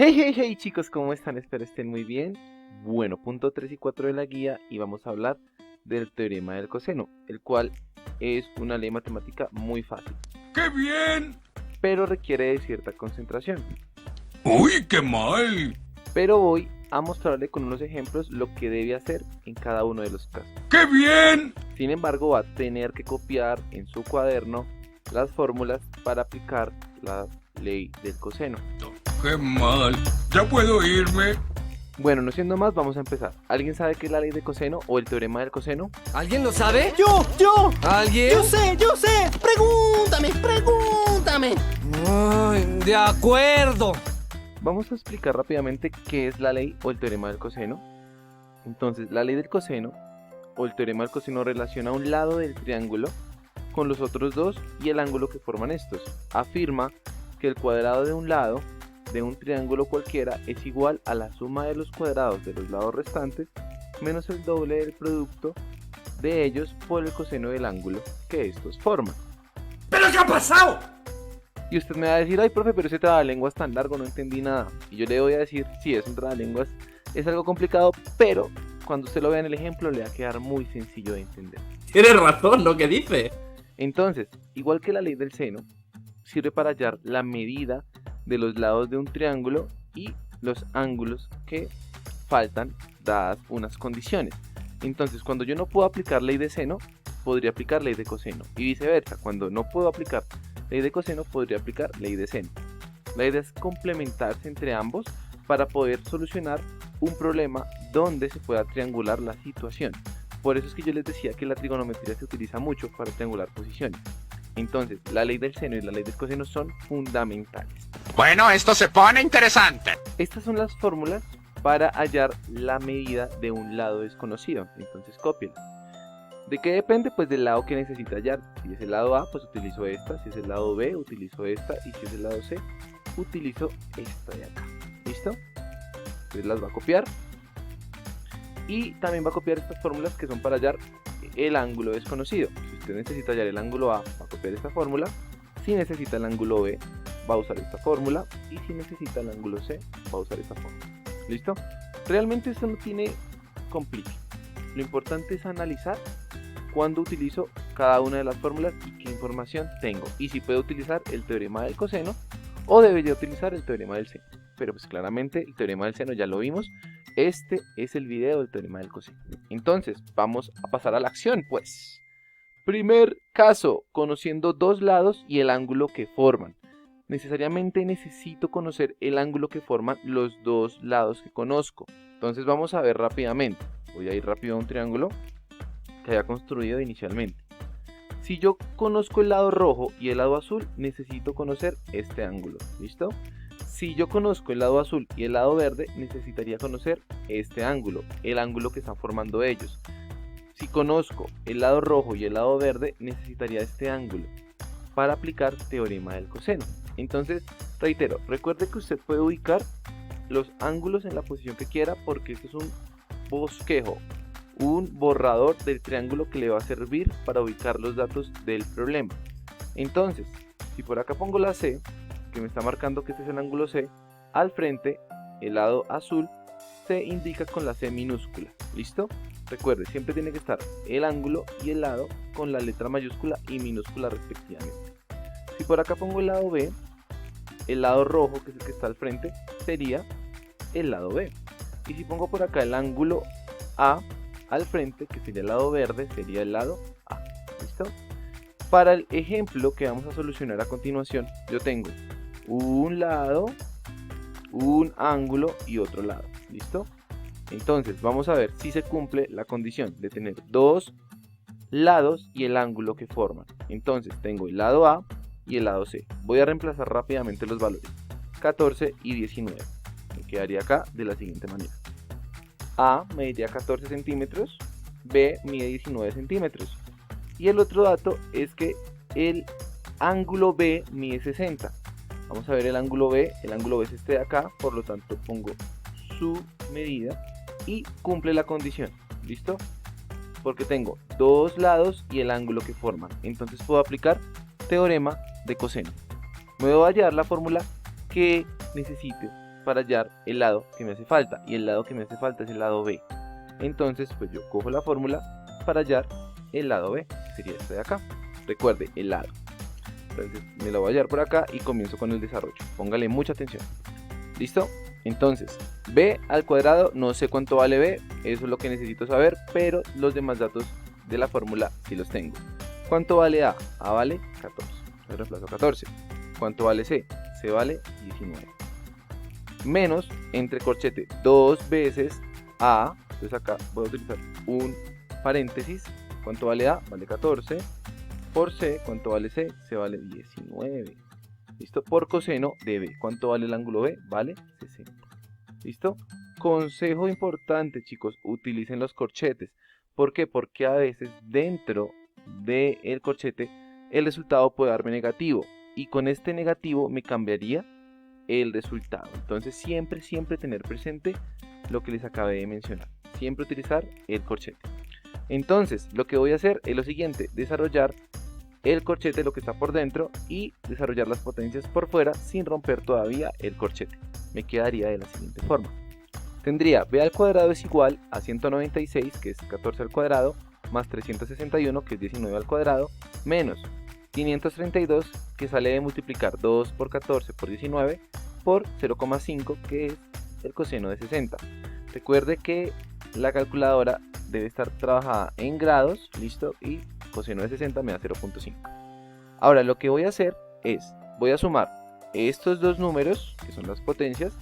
Hey, hey, hey chicos, ¿cómo están? Espero estén muy bien. Bueno, punto 3 y 4 de la guía y vamos a hablar del teorema del coseno, el cual es una ley matemática muy fácil, ¡Qué bien! pero requiere de cierta concentración. ¡Uy, qué mal! Pero voy a mostrarle con unos ejemplos lo que debe hacer en cada uno de los casos. ¡Qué bien! Sin embargo, va a tener que copiar en su cuaderno las fórmulas para aplicar la ley del coseno. ¡Qué mal! ¿Ya puedo irme? Bueno, no siendo más, vamos a empezar. ¿Alguien sabe qué es la ley de coseno o el teorema del coseno? ¿Alguien lo sabe? ¡Yo! ¿Alguien? ¡Yo sé! ¡Pregúntame! Ay, de acuerdo. Vamos a explicar rápidamente qué es la ley o el teorema del coseno. Entonces, la ley del coseno o el teorema del coseno relaciona un lado del triángulo con los otros dos y el ángulo que forman estos. Afirma que el cuadrado de un lado de un triángulo cualquiera es igual a la suma de los cuadrados de los lados restantes menos el doble del producto de ellos por el coseno del ángulo que estos forman. ¿Pero qué ha pasado? Y usted me va a decir, ay profe, pero ese trabalenguas tan largo, no entendí nada. Y yo le voy a decir, sí, es un trabalenguas, es algo complicado, pero cuando usted lo vea en el ejemplo le va a quedar muy sencillo de entender. Tienes razón lo que dice. Entonces, igual que la ley del seno, sirve para hallar la medida de los lados de un triángulo y los ángulos que faltan dadas unas condiciones. Entonces, cuando yo no puedo aplicar ley de seno, podría aplicar ley de coseno y viceversa. Cuando no puedo aplicar ley de coseno, podría aplicar ley de seno. La idea es complementarse entre ambos para poder solucionar un problema donde se pueda triangular la situación. Por eso es que yo les decía que la trigonometría se utiliza mucho para triangular posiciones. Entonces, la ley del seno y la ley del coseno son fundamentales. Bueno, esto se pone interesante. Estas son las fórmulas para hallar la medida de un lado desconocido. Entonces, cópienla. ¿De qué depende? Pues del lado que necesita hallar. Si es el lado A, pues utilizo esta. Si es el lado B, utilizo esta. Y si es el lado C, utilizo esta de acá. ¿Listo? Entonces las va a copiar. Y también va a copiar estas fórmulas que son para hallar el ángulo desconocido. Si usted necesita hallar el ángulo A, va a copiar esta fórmula. Si necesita el ángulo B, va a usar esta fórmula. Y si necesita el ángulo C, va a usar esta fórmula. ¿Listo? Realmente esto no tiene complique. Lo importante es analizar cuándo utilizo cada una de las fórmulas y qué información tengo. Y si puedo utilizar el teorema del coseno o debería utilizar el teorema del seno. Pero pues claramente el teorema del seno ya lo vimos. Este es el video del teorema del coseno. Entonces, vamos a pasar a la acción, pues. Primer caso, conociendo dos lados y el ángulo que forman. Necesariamente necesito conocer el ángulo que forman los dos lados que conozco. Entonces vamos a ver rápidamente. Voy a ir rápido a un triángulo que había construido inicialmente. Si yo conozco el lado rojo y el lado azul, necesito conocer este ángulo. ¿Listo? Si yo conozco el lado azul y el lado verde, necesitaría conocer este ángulo, el ángulo que están formando ellos. Si conozco el lado rojo y el lado verde, necesitaría este ángulo para aplicar teorema del coseno. Entonces, reitero, recuerde que usted puede ubicar los ángulos en la posición que quiera porque esto es un bosquejo, un borrador del triángulo que le va a servir para ubicar los datos del problema. Entonces, si por acá pongo la C, que me está marcando que este es el ángulo C, al frente, el lado azul, se indica con la C minúscula. ¿Listo? Recuerde, siempre tiene que estar el ángulo y el lado con la letra mayúscula y minúscula respectivamente. Si por acá pongo el lado B, el lado rojo, que es el que está al frente, sería el lado B. Y si pongo por acá el ángulo A al frente, que sería el lado verde, sería el lado A. ¿Listo? Para el ejemplo que vamos a solucionar a continuación, yo tengo un lado, un ángulo y otro lado. ¿Listo? Entonces, vamos a ver si se cumple la condición de tener dos lados y el ángulo que forman. Entonces, tengo el lado A y el lado C. Voy a reemplazar rápidamente los valores. 14 y 19. Me quedaría acá de la siguiente manera. A mediría 14 centímetros, B mide 19 centímetros. Y el otro dato es que el ángulo B mide 60. Vamos a ver el ángulo B es este de acá, por lo tanto pongo su medida y cumple la condición. ¿Listo? Porque tengo dos lados y el ángulo que forman. Entonces puedo aplicar teorema de coseno. Me voy a hallar la fórmula que necesite para hallar el lado que me hace falta, y el lado que me hace falta es el lado B. Entonces pues yo cojo la fórmula para hallar el lado B, que sería este de acá. Recuerde, el lado. Entonces me lo voy a hallar por acá y comienzo con el desarrollo. Póngale mucha atención. ¿Listo? Entonces, B al cuadrado, no sé cuánto vale B, eso es lo que necesito saber, pero los demás datos de la fórmula sí los tengo. ¿Cuánto vale A? A vale 14. Le reemplazo 14. ¿Cuánto vale C? C vale 19. Menos, entre corchete, 2 veces A. Entonces acá voy a utilizar un paréntesis. ¿Cuánto vale A? Vale 14. Por C, ¿cuánto vale C? C vale 19. ¿Listo? Por coseno de B. ¿Cuánto vale el ángulo B? Vale 60. ¿Listo? Consejo importante, chicos, utilicen los corchetes. ¿Por qué? Porque a veces dentro del corchete el resultado puede darme negativo. Y con este negativo me cambiaría el resultado. Entonces siempre tener presente lo que les acabé de mencionar. Siempre utilizar el corchete. Entonces lo que voy a hacer es lo siguiente: desarrollar el corchete, lo que está por dentro, y desarrollar las potencias por fuera sin romper todavía el corchete. Me quedaría de la siguiente forma. Tendría B al cuadrado es igual a 196, que es 14 al cuadrado, más 361, que es 19 al cuadrado, menos 532, que sale de multiplicar 2 por 14 por 19, por 0,5, que es el coseno de 60. Recuerde que la calculadora debe estar trabajada en grados, listo, y coseno de 60 me da 0,5. Ahora lo que voy a hacer es, voy a sumar estos dos números, que son las potencias,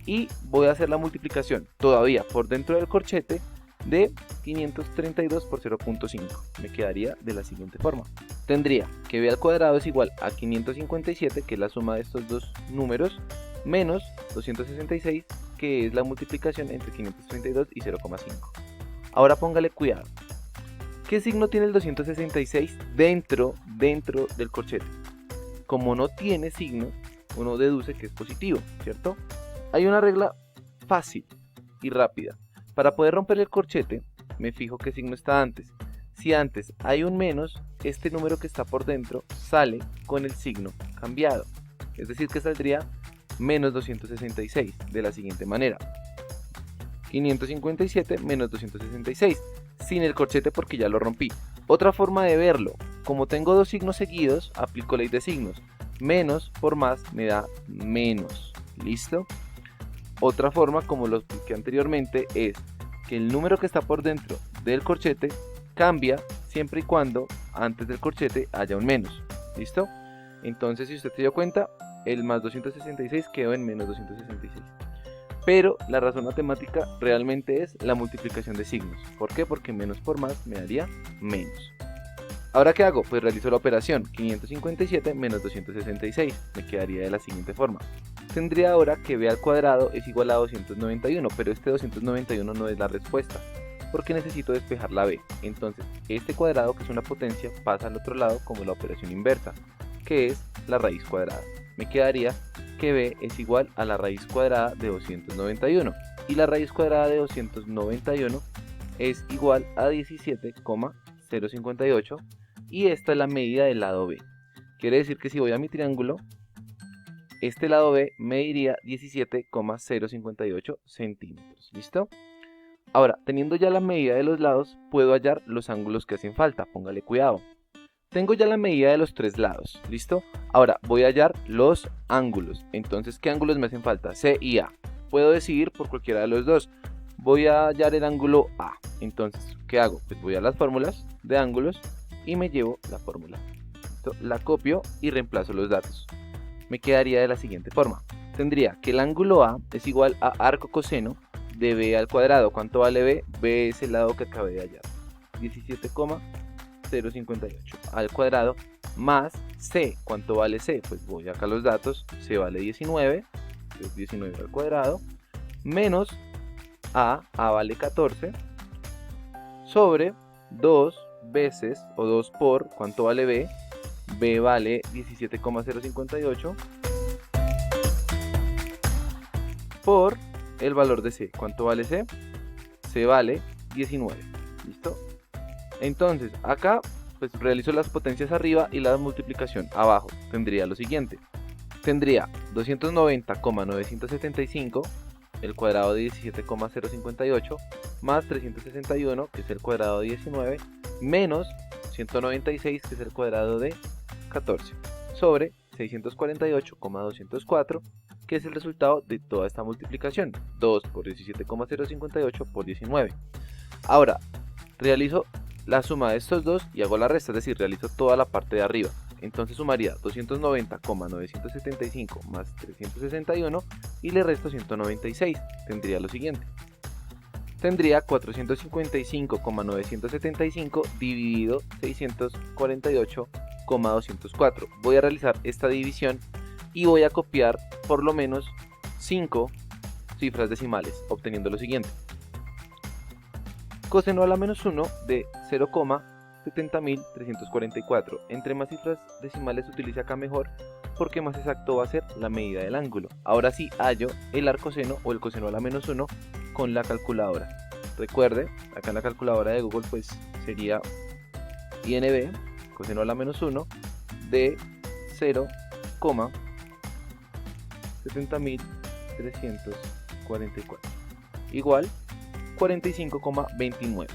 y voy a hacer la multiplicación todavía por dentro del corchete de 532 por 0,5. Me quedaría de la siguiente forma. Tendría que B al cuadrado es igual a 557, que es la suma de estos dos números, menos 266, que es la multiplicación entre 532 y 0,5. Ahora póngale cuidado. ¿Qué signo tiene el 266 dentro del corchete? Como no tiene signo, uno deduce que es positivo, ¿cierto? Hay una regla fácil y rápida. Para poder romper el corchete, me fijo qué signo está antes. Si antes hay un menos, este número que está por dentro sale con el signo cambiado. Es decir, que saldría menos 266 de la siguiente manera: 557 menos 266, sin el corchete porque ya lo rompí. Otra forma de verlo: como tengo dos signos seguidos, aplico ley de signos. Menos por más me da menos. ¿Listo? Otra forma, como lo expliqué anteriormente, es que el número que está por dentro del corchete cambia siempre y cuando antes del corchete haya un menos. ¿Listo? Entonces, si usted se dio cuenta, el más 266 quedó en menos 266. Pero la razón matemática realmente es la multiplicación de signos. ¿Por qué? Porque menos por más me daría menos. ¿Ahora qué hago? Pues realizo la operación 557 menos 266. Me quedaría de la siguiente forma. Tendría ahora que B al cuadrado es igual a 291, pero este 291 no es la respuesta, porque necesito despejar la B. Entonces, este cuadrado, que es una potencia, pasa al otro lado como la operación inversa, que es la raíz cuadrada. Me quedaría que B es igual a la raíz cuadrada de 291, y la raíz cuadrada de 291 es igual a 17,058, y esta es la medida del lado B. Quiere decir que si voy a mi triángulo, este lado B mediría 17,058 centímetros. ¿Listo? Ahora, teniendo ya la medida de los lados, puedo hallar los ángulos que hacen falta. Póngale cuidado. Tengo ya la medida de los tres lados. ¿Listo? Ahora voy a hallar los ángulos. Entonces, ¿qué ángulos me hacen falta? C y A. Puedo decidir por cualquiera de los dos. Voy a hallar el ángulo A. Entonces, ¿qué hago? Pues voy a las fórmulas de ángulos y me llevo la fórmula. ¿Listo? La copio y reemplazo los datos. Me quedaría de la siguiente forma. Tendría que el ángulo A es igual a arco coseno de B al cuadrado. ¿Cuánto vale B? B es el lado que acabé de hallar. 17,058 al cuadrado más C. ¿Cuánto vale C? Pues voy acá a los datos. C vale 19, es 19 al cuadrado, menos A vale 14, sobre 2 veces o 2 por, ¿cuánto vale B? B vale 17,058 por el valor de C. ¿Cuánto vale C? C vale 19. ¿Listo? Entonces, acá pues realizo las potencias arriba y la multiplicación abajo. Tendría lo siguiente: tendría 290,975, el cuadrado de 17,058, más 361, que es el cuadrado de 19, menos 196, que es el cuadrado de 14, sobre 648,204, que es el resultado de toda esta multiplicación, 2 por 17,058 por 19. Ahora, realizo la suma de estos dos y hago la resta, es decir, realizo toda la parte de arriba. Entonces sumaría 290,975 más 361 y le resto 196. Tendría lo siguiente. Tendría 455,975 dividido 648,204. Voy a realizar esta división y voy a copiar por lo menos 5 cifras decimales, obteniendo lo siguiente. Coseno a la menos 1 de 0,70.344. Entre más cifras decimales se utilice acá mejor, porque más exacto va a ser la medida del ángulo. Ahora sí hallo el arcoseno o el coseno a la menos 1 con la calculadora. Recuerde, acá en la calculadora de Google pues sería INB, coseno a la menos 1 de 0,70.344 igual 45,29.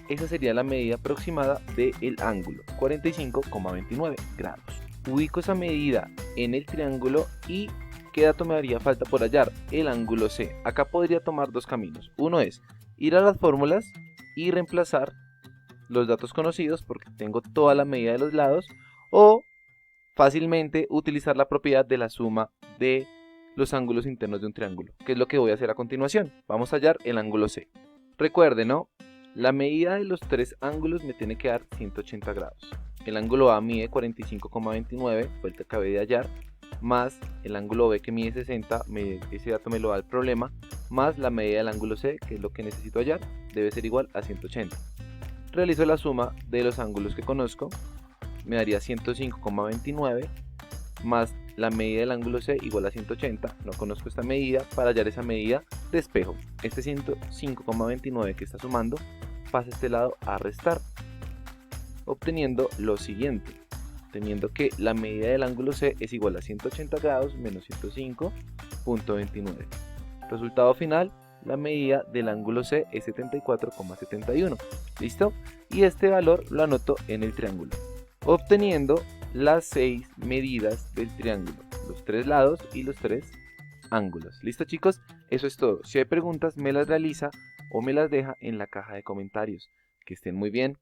Esa sería la medida aproximada del ángulo, 45,29 grados. Ubico esa medida en el triángulo y ¿qué dato me haría falta por hallar? El ángulo C. Acá podría tomar dos caminos. Uno es ir a las fórmulas y reemplazar los datos conocidos porque tengo toda la medida de los lados, o fácilmente utilizar la propiedad de la suma de los ángulos internos de un triángulo, que es lo que voy a hacer a continuación. Vamos a hallar el ángulo C. Recuerden, ¿no? La medida de los tres ángulos me tiene que dar 180 grados. El ángulo A mide 45,29, fue el que acabé de hallar, más el ángulo B que mide 60, ese dato me lo da el problema, más la medida del ángulo C, que es lo que necesito hallar, debe ser igual a 180. Realizo la suma de los ángulos que conozco, me daría 105,29, más la medida del ángulo C igual a 180, no conozco esta medida, para hallar esa medida despejo. Este 105,29 que está sumando pasa a este lado a restar, obteniendo lo siguiente, teniendo que la medida del ángulo C es igual a 180 grados menos 105,29. Resultado final, la medida del ángulo C es 74,71. ¿Listo? Y este valor lo anoto en el triángulo, obteniendo las 6 medidas del triángulo, los 3 lados y los 3 ángulos. ¿Listo, chicos? Eso es todo. Si hay preguntas, me las realiza o me las deja en la caja de comentarios. Que estén muy bien.